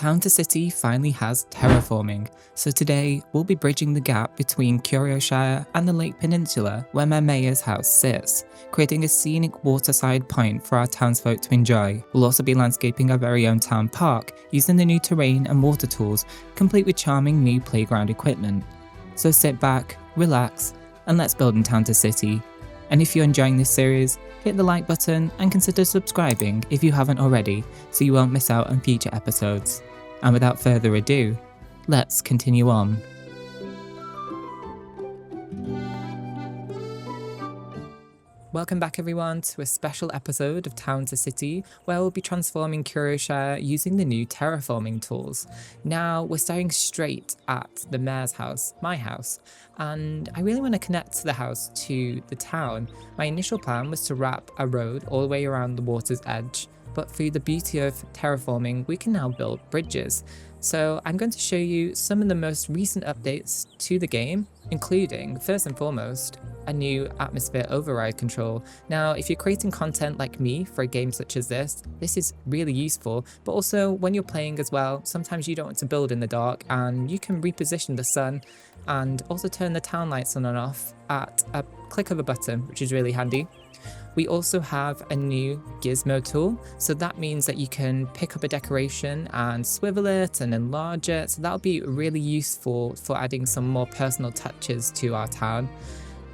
Town to City finally has terraforming, so today we'll be bridging the gap between Curioshire and the Lake Peninsula where my mayor's house sits, creating a scenic waterside point for our townsfolk to enjoy. We'll also be landscaping our very own town park, using the new terrain and water tools, complete with charming new playground equipment. So sit back, relax, and let's build in Town to City. And if you're enjoying this series, hit the like button and consider subscribing if you haven't already, so you won't miss out on future episodes. And without further ado, let's continue on. Welcome back everyone to a special episode of Town to City where we'll be transforming Curioshire using the new terraforming tools. Now we're starting straight at the mayor's house, my house, and I really want to connect the house to the town. My initial plan was to wrap a road all the way around the water's edge, but through the beauty of terraforming we can now build bridges. So I'm going to show you some of the most recent updates to the game, including, first and foremost, a new atmosphere override control. Now, if you're creating content like me for a game such as this is really useful, but also when you're playing as well, sometimes you don't want to build in the dark and you can reposition the sun and also turn the town lights on and off at a click of a button, which is really handy. We also have a new Gizmo Tool, so that means that you can pick up a decoration and swivel it and enlarge it, so that'll be really useful for adding some more personal touches to our town.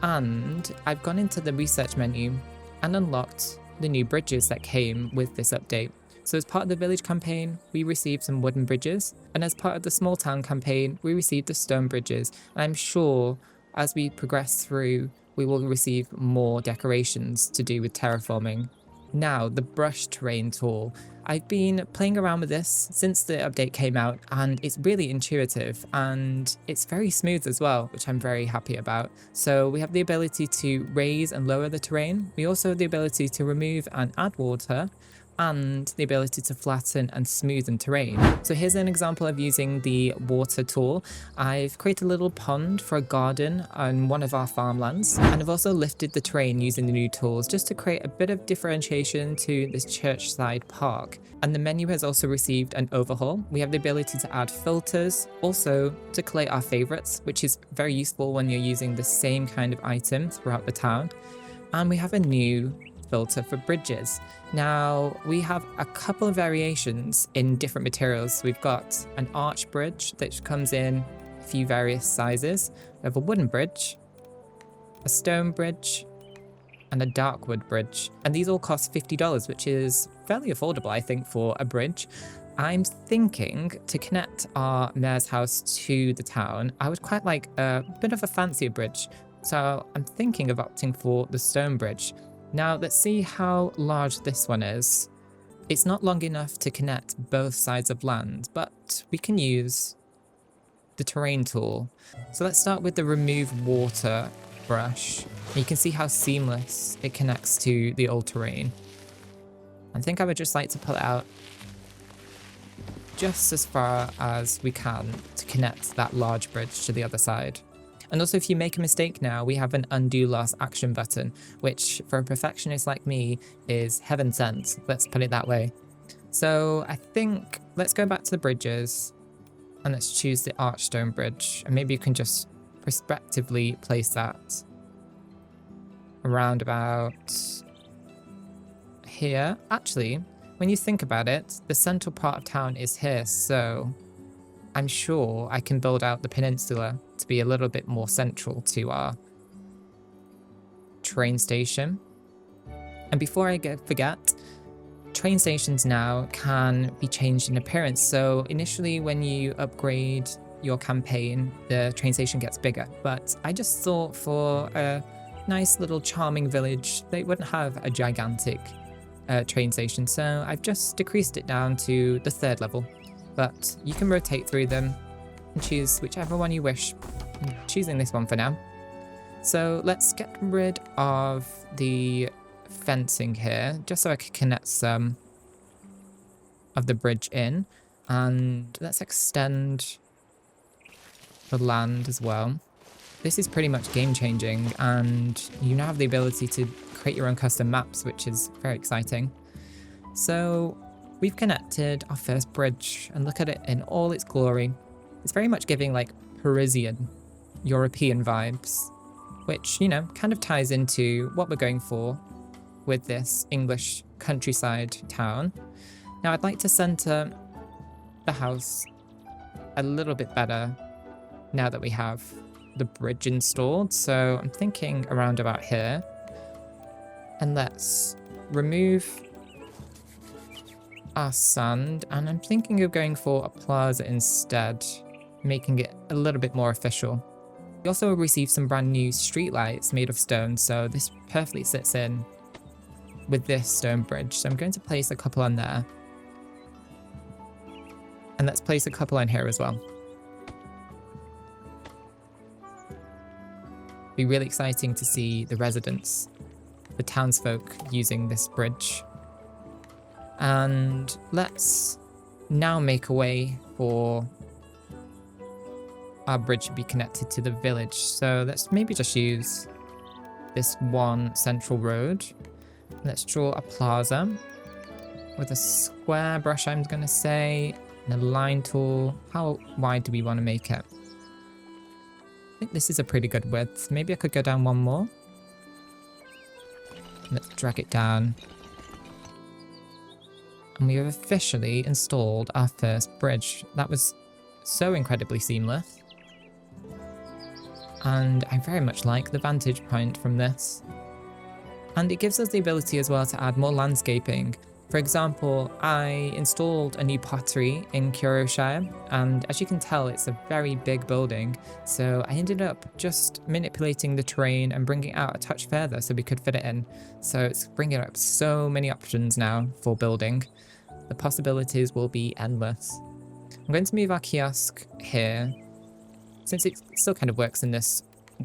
And I've gone into the research menu and unlocked the new bridges that came with this update. So as part of the village campaign, we received some wooden bridges, and as part of the small town campaign, we received the stone bridges. And I'm sure as we progress through, we will receive more decorations to do with terraforming. Now, the brush terrain tool. I've been playing around with this since the update came out, and it's really intuitive and it's very smooth as well, which I'm very happy about. So we have the ability to raise and lower the terrain. We also have the ability to remove and add water, and the ability to flatten and smoothen terrain. So here's an example of using the water tool. I've created a little pond for a garden on one of our farmlands, and I've also lifted the terrain using the new tools just to create a bit of differentiation to this churchside park. And the menu has also received an overhaul. We have the ability to add filters, also to collate our favorites, which is very useful when you're using the same kind of item throughout the town. And we have a new filter for bridges. Now we have a couple of variations in different materials. We've got an arch bridge that comes in a few various sizes. We have a wooden bridge, a stone bridge, and a dark wood bridge. And these all cost $50, which is fairly affordable, I think, for a bridge. I'm thinking to connect our mayor's house to the town, I would quite like a bit of a fancier bridge. So I'm thinking of opting for the stone bridge. Now let's see how large this one is. It's not long enough to connect both sides of land, but we can use the terrain tool. So let's start with the remove water brush. You can see how seamless it connects to the old terrain. I think I would just like to pull it out just as far as we can to connect that large bridge to the other side. And also, if you make a mistake now, we have an undo last action button, which for a perfectionist like me is heaven sent. Let's put it that way. So I think let's go back to the bridges and let's choose the archstone bridge. And maybe you can just prospectively place that around about here. Actually, when you think about it, the central part of town is here, so I'm sure I can build out the peninsula to be a little bit more central to our train station. And before I forget, train stations now can be changed in appearance. So initially when you upgrade your campaign, the train station gets bigger. But I just thought for a nice little charming village, they wouldn't have a gigantic train station. So I've just decreased it down to the 3rd level. But you can rotate through them and choose whichever one you wish. I'm choosing this one for now. So let's get rid of the fencing here, just so I can connect some of the bridge in. And let's extend the land as well. This is pretty much game changing, and you now have the ability to create your own custom maps, which is very exciting. So we've connected our first bridge, and look at it in all its glory. It's very much giving like Parisian, European vibes, which, you know, kind of ties into what we're going for with this English countryside town. Now I'd like to center the house a little bit better now that we have the bridge installed. So I'm thinking around about here. And let's remove our sand. And I'm thinking of going for a plaza instead, making it a little bit more official. We also received some brand new streetlights made of stone, so this perfectly sits in with this stone bridge. So I'm going to place a couple on there. And let's place a couple on here as well. Be really exciting to see the residents, the townsfolk using this bridge. And let's now make a way for our bridge to be connected to the village. So let's maybe just use this one central road. Let's draw a plaza with a square brush, I'm going to say. And a line tool. How wide do we want to make it? I think this is a pretty good width. Maybe I could go down one more. Let's drag it down. And we have officially installed our first bridge. That was so incredibly seamless. And I very much like the vantage point from this. And it gives us the ability as well to add more landscaping. For example, I installed a new pottery in Curioshire, and as you can tell, it's a very big building. So I ended up just manipulating the terrain and bringing it out a touch further so we could fit it in. So it's bringing up so many options now for building. The possibilities will be endless. I'm going to move our kiosk here, since it still kind of works in this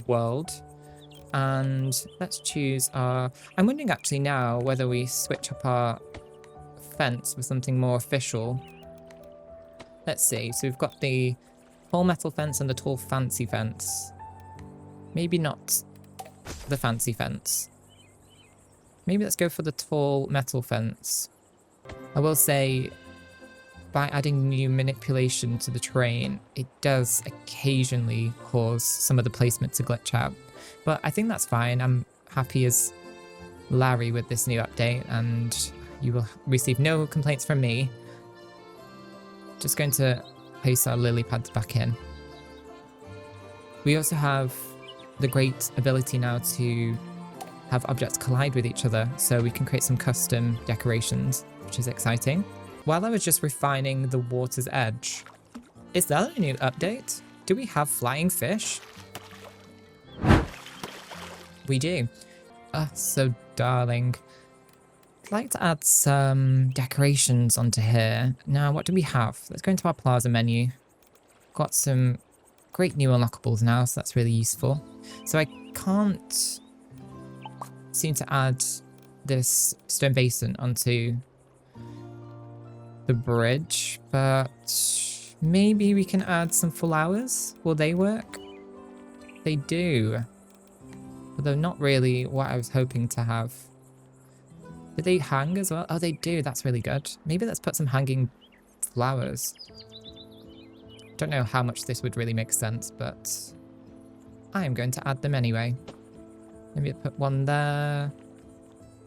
world. And let's choose our... I'm wondering actually now whether we switch up our fence with something more official. Let's see. So we've got the tall metal fence and the tall fancy fence. Maybe not the fancy fence. Maybe let's go for the tall metal fence. I will say, by adding new manipulation to the terrain, it does occasionally cause some of the placement to glitch out. But I think that's fine. I'm happy as Larry with this new update, and you will receive no complaints from me. Just going to place our lily pads back in. We also have the great ability now to have objects collide with each other, so we can create some custom decorations, which is exciting. While I was just refining the water's edge, is that a new update? Do we have flying fish? We do. Ah, so darling. I'd like to add some decorations onto here. Now, what do we have? Let's go into our plaza menu. Got some great new unlockables now, so that's really useful. So I can't seem to add this stone basin onto the bridge, but maybe we can add some flowers. Will they work? They do. Although not really what I was hoping to have. Did they hang as well? Oh, they do. That's really good. Maybe let's put some hanging flowers. Don't know how much this would really make sense, but I am going to add them anyway. Maybe I'll put one there.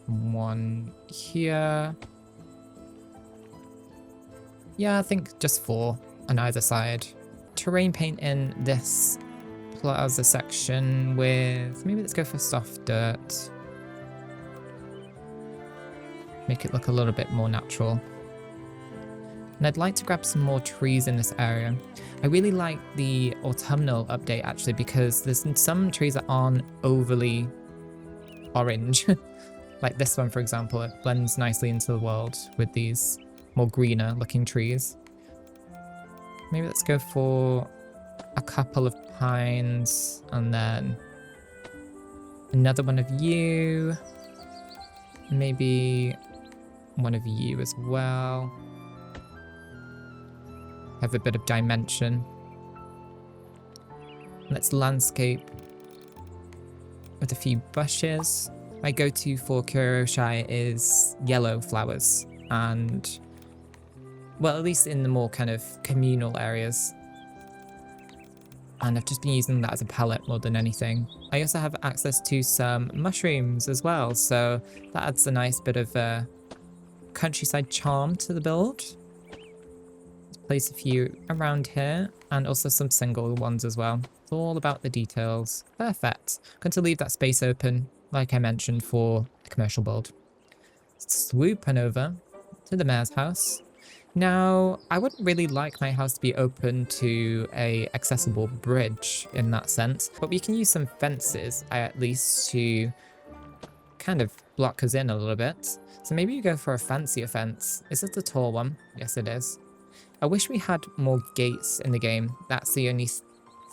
One here. Yeah, I think just 4 on either side. Terrain paint in this plaza section with... Maybe let's go for soft dirt. Make it look a little bit more natural. And I'd like to grab some more trees in this area. I really like the autumnal update actually, because there's some trees that aren't overly orange. Like this one, for example, it blends nicely into the world with these more greener looking trees. Maybe let's go for a couple of pines and then another one of you. Maybe one of you as well. Have a bit of dimension. Let's landscape with a few bushes. My go-to for Curioshire is yellow flowers, and Well, at least in the more kind of communal areas. And I've just been using that as a palette more than anything. I also have access to some mushrooms as well, so that adds a nice bit of countryside charm to the build. Let's place a few around here, and also some single ones as well. It's all about the details. Perfect. I'm going to leave that space open, like I mentioned, for a commercial build. Swoop on over to the mayor's house. Now, I wouldn't really like my house to be open to a accessible bridge in that sense, but we can use some fences at least to kind of block us in a little bit. So maybe you go for a fancier fence. Is it the tall one? Yes, it is. I wish we had more gates in the game. That's the only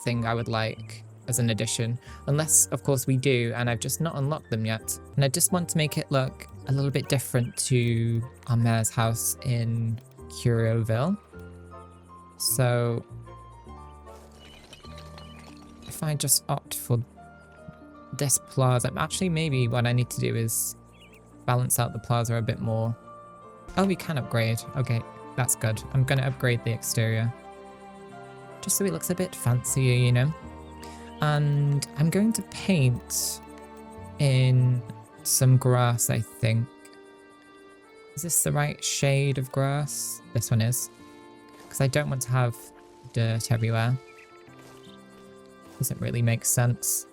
thing I would like as an addition, unless of course we do, and I've just not unlocked them yet. And I just want to make it look a little bit different to our mayor's house in Curioville. So if I just opt for this plaza, actually maybe what I need to do is balance out the plaza a bit more. Oh, we can upgrade. Okay, that's good. I'm going to upgrade the exterior just so it looks a bit fancier, you know. And I'm going to paint in some grass, I think. Is this the right shade of grass? This one is. Because I don't want to have dirt everywhere. Doesn't really make sense.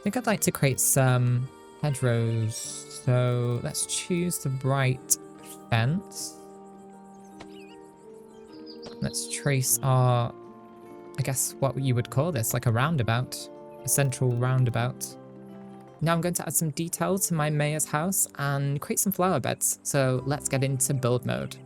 I think I'd like to create some hedgerows. So let's choose the right fence. Let's trace our, I guess what you would call this, like a roundabout. A central roundabout. Now I'm going to add some detail to my mayor's house and create some flower beds. So let's get into build mode.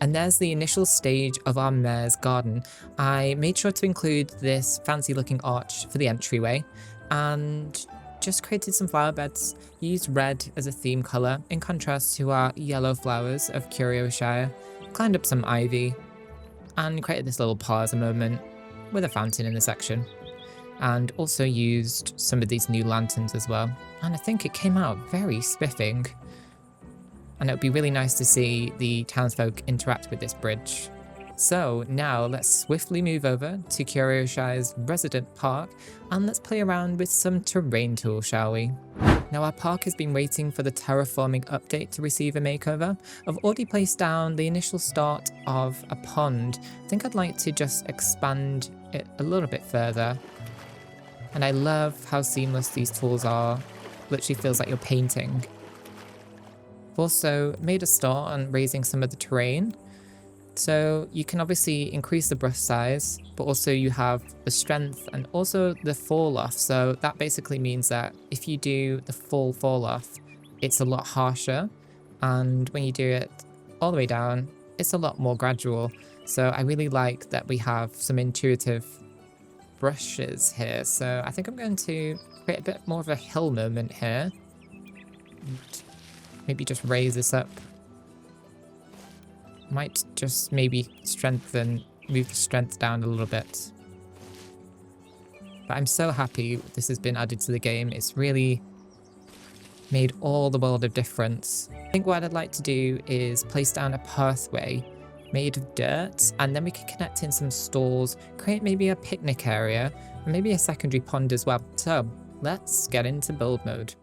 And there's the initial stage of our mare's garden. I made sure to include this fancy looking arch for the entryway and just created some flower beds, used red as a theme colour in contrast to our yellow flowers of Curioshire, climbed up some ivy and created this little plaza moment with a fountain in the section. And also used some of these new lanterns as well. And I think it came out very spiffing. And it would be really nice to see the townsfolk interact with this bridge. So now let's swiftly move over to Curioshire's resident park and let's play around with some terrain tools, shall we? Now our park has been waiting for the terraforming update to receive a makeover. I've already placed down the initial start of a pond. I think I'd like to just expand it a little bit further. And I love how seamless these tools are. Literally feels like you're painting. I've also made a start on raising some of the terrain. So you can obviously increase the brush size, but also you have the strength and also the fall off. So that basically means that if you do the full fall off, it's a lot harsher. And when you do it all the way down, it's a lot more gradual. So I really like that we have some intuitive brushes here. So I think I'm going to create a bit more of a hill moment here. And maybe just raise this up. Might just maybe move the strength down a little bit. But I'm so happy this has been added to the game. It's really made all the world of difference. I think what I'd like to do is place down a pathway made of dirt, and then we can connect in some stalls, create maybe a picnic area, and maybe a secondary pond as well. So let's get into build mode.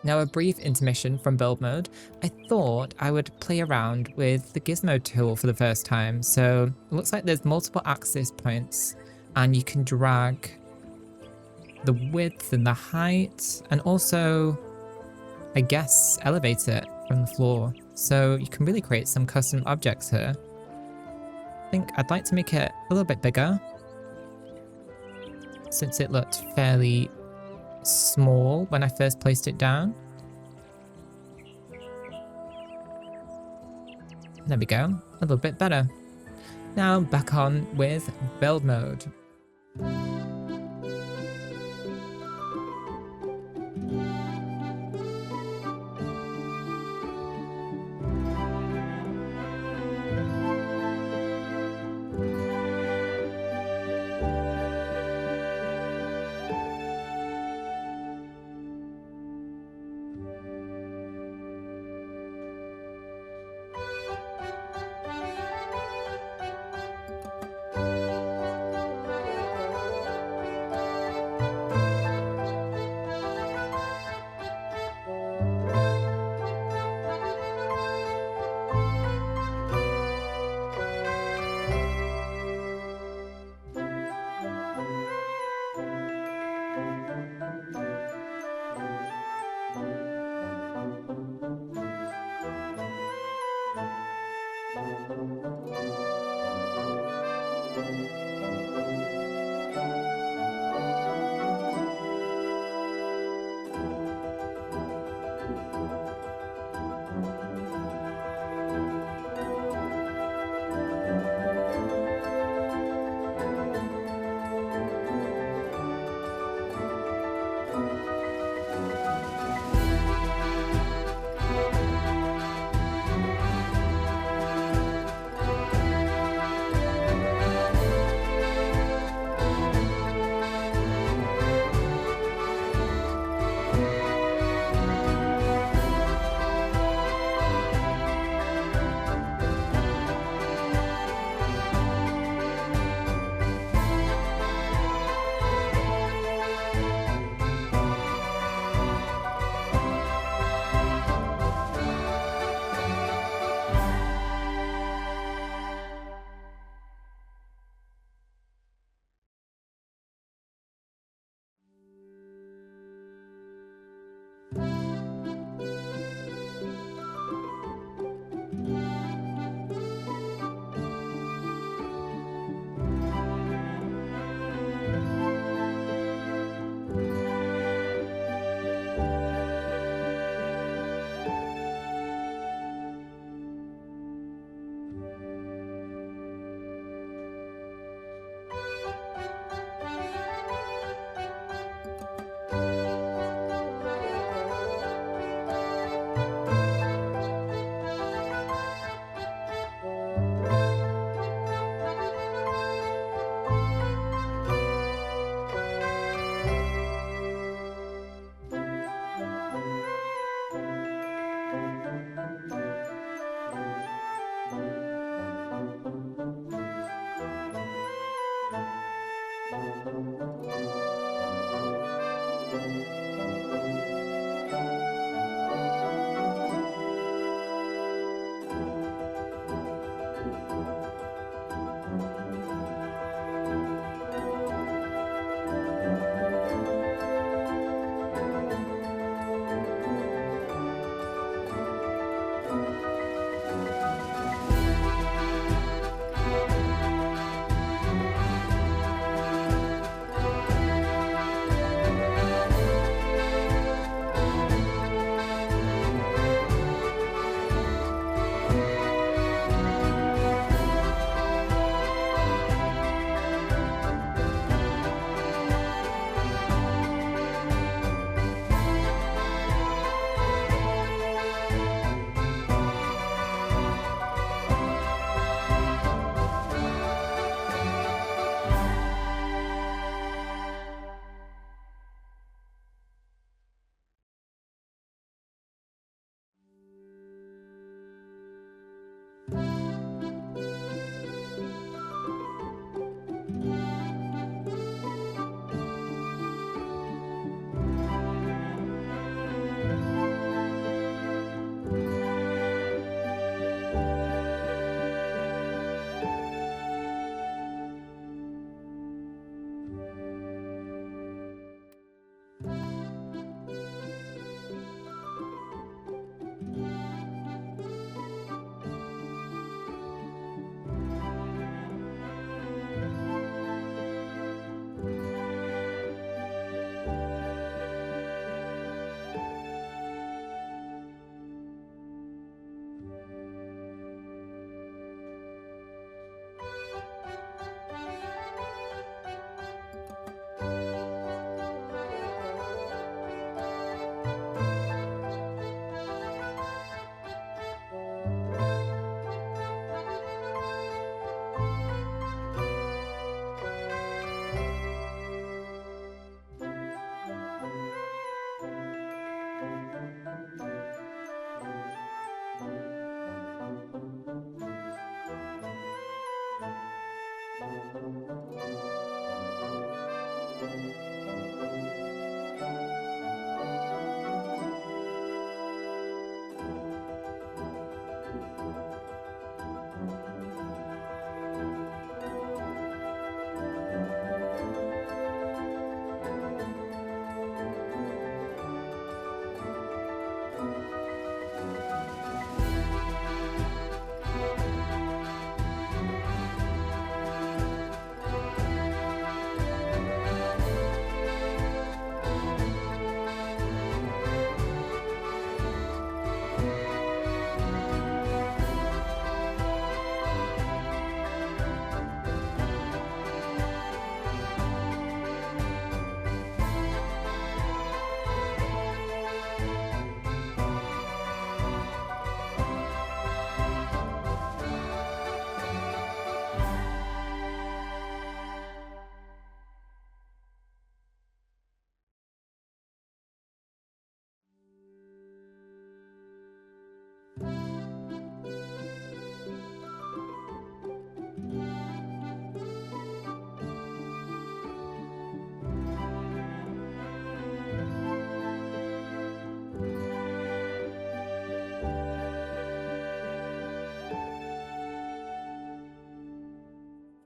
Now, a brief intermission from build mode, I thought I would play around with the Gizmo Tool for the first time. So it looks like there's multiple access points and you can drag the width and the height and also, I guess, elevate it from the floor. So you can really create some custom objects here. I think I'd like to make it a little bit bigger since it looked fairly small when I first placed it down. There we go, a little bit better. Now back on with build mode.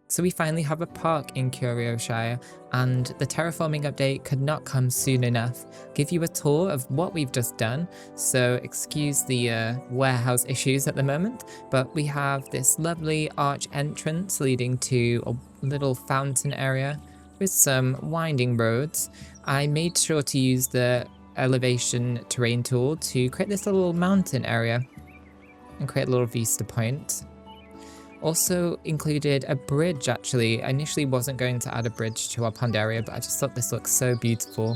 So we finally have a park in Curioshire, and the terraforming update could not come soon enough. Give you a tour of what we've just done, so excuse the warehouse issues at the moment, but we have this lovely arch entrance leading to a little fountain area with some winding roads. I made sure to use the elevation terrain tool to create this little mountain area and create a little vista point. Also included a bridge actually. I initially wasn't going to add a bridge to our pond area, but I just thought this looks so beautiful.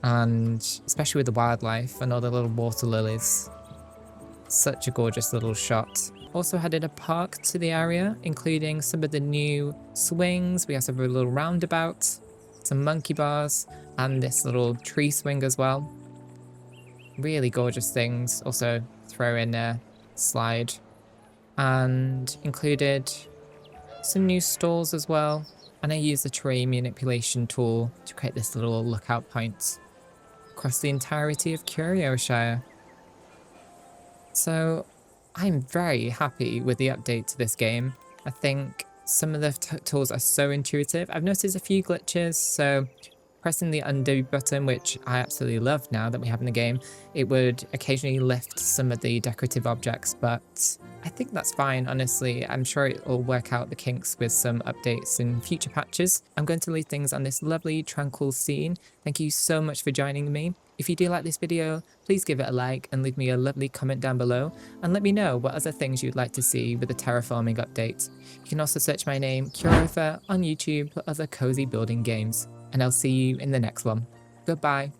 And especially with the wildlife and all the little water lilies. Such a gorgeous little shot. Also added a park to the area, including some of the new swings. We also have a little roundabout, some monkey bars, and this little tree swing as well. Really gorgeous things. Also throw in a slide. And included some new stalls as well, and I used the terrain manipulation tool to create this little lookout point across the entirety of Curioshire. So I'm very happy with the update to this game. I think some of the tools are so intuitive. I've noticed a few glitches, so pressing the undo button, which I absolutely love now that we have in the game, it would occasionally lift some of the decorative objects, but I think that's fine, honestly. I'm sure it will work out the kinks with some updates in future patches. I'm going to leave things on this lovely, tranquil scene. Thank you so much for joining me. If you do like this video, please give it a like and leave me a lovely comment down below, and let me know what other things you'd like to see with the terraforming update. You can also search my name, Curiopher, on YouTube for other cozy building games, and I'll see you in the next one. Goodbye.